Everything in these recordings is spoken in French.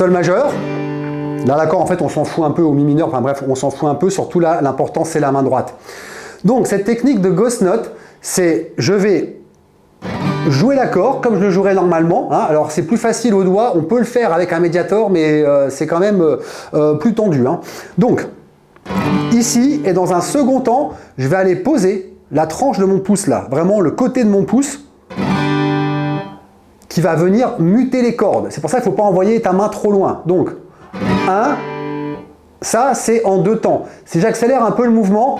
Sol majeur. Là, l'accord, en fait, on s'en fout un peu au mi mineur, enfin bref, on s'en fout un peu, surtout là, l'important, c'est la main droite. Donc, cette technique de ghost note, c'est je vais jouer l'accord comme je le jouerais normalement. Hein. Alors, c'est plus facile au doigt, on peut le faire avec un médiator, mais c'est quand même plus tendu. Hein. Donc, ici, et dans un second temps, je vais aller poser la tranche de mon pouce là, vraiment le côté de mon pouce, qui va venir muter les cordes. C'est pour ça qu'il ne faut pas envoyer ta main trop loin. Donc, 1, ça c'est en 2 temps. Si j'accélère un peu le mouvement,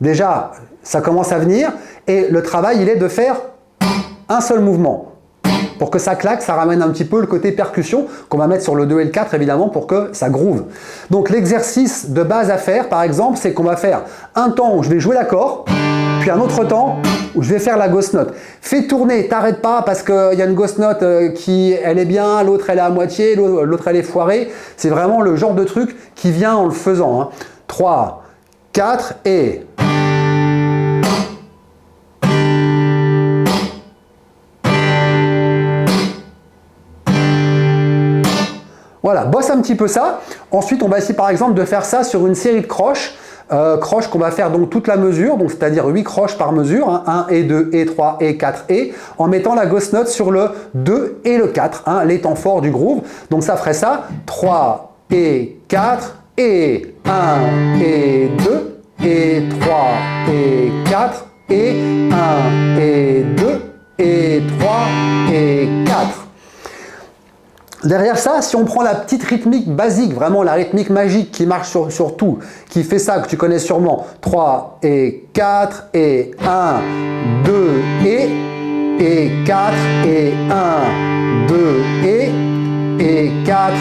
déjà ça commence à venir et le travail il est de faire un seul mouvement. Pour que ça claque, ça ramène un petit peu le côté percussion qu'on va mettre sur le 2 et le 4 évidemment pour que ça groove. Donc l'exercice de base à faire par exemple, c'est qu'on va faire un temps où je vais jouer l'accord, puis un autre temps où je vais faire la ghost note. Fais tourner, t'arrêtes pas parce qu'il y a une ghost note qui elle est bien, l'autre elle est à moitié, l'autre elle est foirée. C'est vraiment le genre de truc qui vient en le faisant. Hein. 3, 4 et... Voilà, bosse un petit peu ça. Ensuite, on va essayer par exemple de faire ça sur une série de croches. Croches qu'on va faire donc toute la mesure, donc c'est-à-dire 8 croches par mesure, hein, 1 et 2 et 3 et 4 et, en mettant la ghost note sur le 2 et le 4, hein, les temps forts du groove. Donc ça ferait ça, 3 et 4 et 1 et 2 et 3 et 4 et 1 et 2 et 3 et 4. Derrière ça, si on prend la petite rythmique basique, vraiment la rythmique magique qui marche sur tout, qui fait ça, que tu connais sûrement, 3 et 4 et 1, 2 et 4 et 1, 2 et 4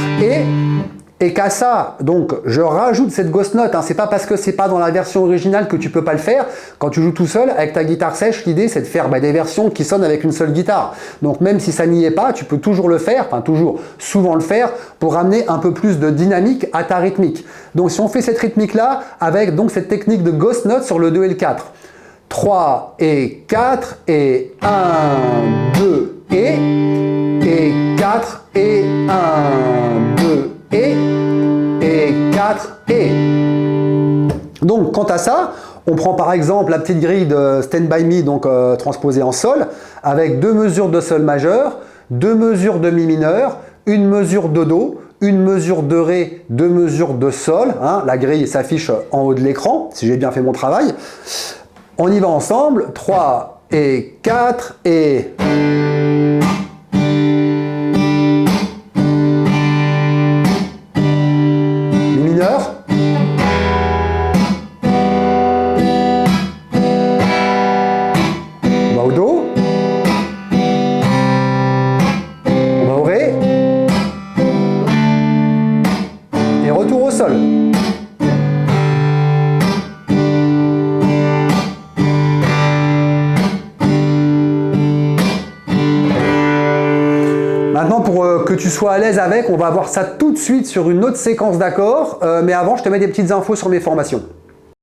et qu'à ça, donc je rajoute cette ghost note, hein, c'est pas parce que c'est pas dans la version originale que tu peux pas le faire. Quand tu joues tout seul avec ta guitare sèche, l'idée c'est de faire des versions qui sonnent avec une seule guitare. Donc même si ça n'y est pas, tu peux toujours le faire, enfin toujours, souvent le faire pour ramener un peu plus de dynamique à ta rythmique. Donc si on fait cette rythmique là avec donc cette technique de ghost note sur le 2 et le 4, 3 et 4 et 1, 2 et 4 et 1, 2 et 4 et. Donc quant à ça, on prend par exemple la petite grille de Stand By Me, donc transposée en sol, avec 2 mesures de sol majeur, 2 mesures de mi mineur, une mesure de do, une mesure de ré, 2 mesures de sol. Hein, la grille s'affiche en haut de l'écran, si j'ai bien fait mon travail. On y va ensemble, 3 et 4 et... Maintenant, pour que tu sois à l'aise avec, on va voir ça tout de suite sur une autre séquence d'accords. Mais avant, je te mets des petites infos sur mes formations.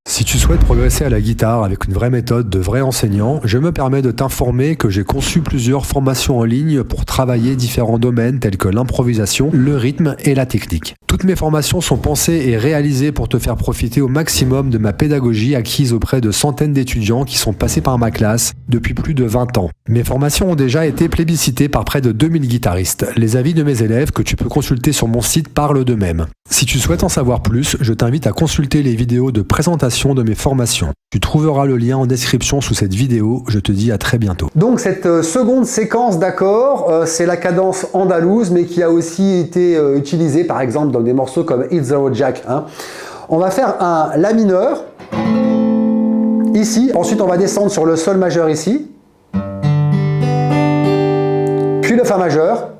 Si tu souhaites progresser à la guitare avec une vraie méthode de vrai enseignant, je me permets de t'informer que j'ai conçu plusieurs formations en ligne pour travailler différents domaines tels que l'improvisation, le rythme et la technique. Toutes mes formations sont pensées et réalisées pour te faire profiter au maximum de ma pédagogie acquise auprès de centaines d'étudiants qui sont passés par ma classe depuis plus de 20 ans. Mes formations ont déjà été plébiscitées par près de 2000 guitaristes. Les avis de mes élèves que tu peux consulter sur mon site parlent d'eux-mêmes. Si tu souhaites en savoir plus, je t'invite à consulter les vidéos de présentation de mes formations. Tu trouveras le lien en description sous cette vidéo. Je te dis à très bientôt. Donc cette seconde séquence d'accords, c'est la cadence andalouse, mais qui a aussi été utilisée par exemple dans des morceaux comme Hit the Road Jack. Hein. On va faire un La mineur, ici. Ensuite on va descendre sur le Sol majeur ici. Puis le Fa majeur.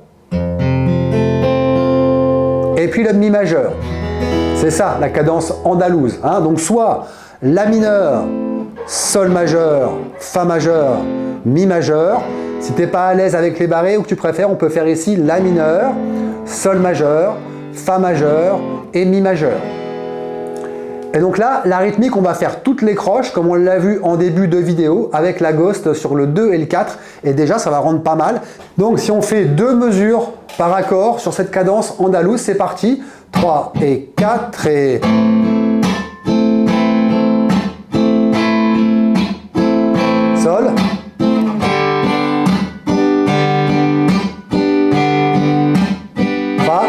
Et puis le Mi majeur. C'est ça, la cadence andalouse. Hein. Donc soit La mineur, Sol majeur, Fa majeur, Mi majeur. Si tu n'es pas à l'aise avec les barrés ou que tu préfères, on peut faire ici La mineur, Sol majeur, Fa majeur et Mi majeur. Et donc là, la rythmique, on va faire toutes les croches, comme on l'a vu en début de vidéo, avec la ghost sur le 2 et le 4. Et déjà, ça va rendre pas mal. Donc si on fait 2 mesures par accord sur cette cadence andalouse, c'est parti. 3 et 4 et... Sol. Fa.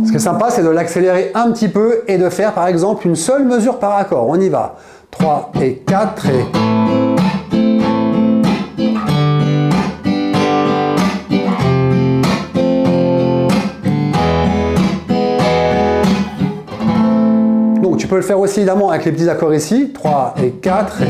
Ce qui est sympa, c'est de l'accélérer un petit peu et de faire par exemple une seule mesure par accord. On y va. 3 et 4 et... Donc tu peux le faire aussi évidemment avec les petits accords ici. 3 et 4 et...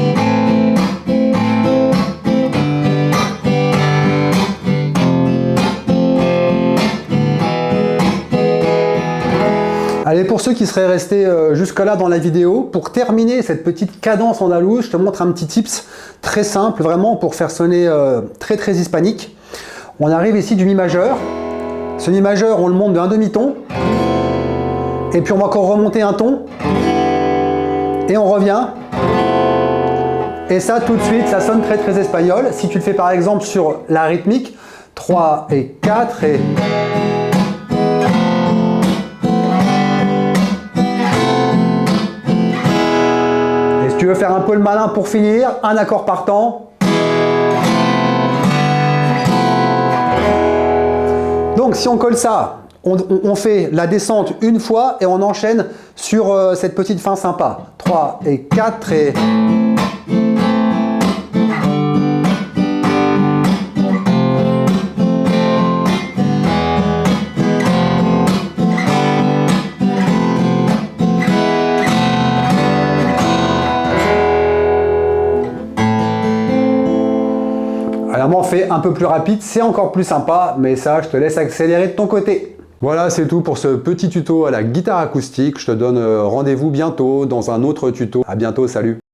Allez, pour ceux qui seraient restés jusque-là dans la vidéo, pour terminer cette petite cadence andalouse, je te montre un petit tips très simple, vraiment pour faire sonner très très hispanique. On arrive ici du mi majeur. Ce mi majeur, on le monte d'un demi-ton. Et puis on va encore remonter un ton. Et on revient. Et ça, tout de suite, ça sonne très très espagnol. Si tu le fais par exemple sur la rythmique, 3 et 4 et... Si tu veux faire un peu le malin pour finir, un accord par temps. Donc si on colle ça, on fait la descente une fois et on enchaîne sur cette petite fin sympa. 3 et 4 et... Vraiment fait un peu plus rapide, c'est encore plus sympa, mais ça, je te laisse accélérer de ton côté. Voilà, c'est tout pour ce petit tuto à la guitare acoustique. Je te donne rendez-vous bientôt dans un autre tuto. À bientôt, salut!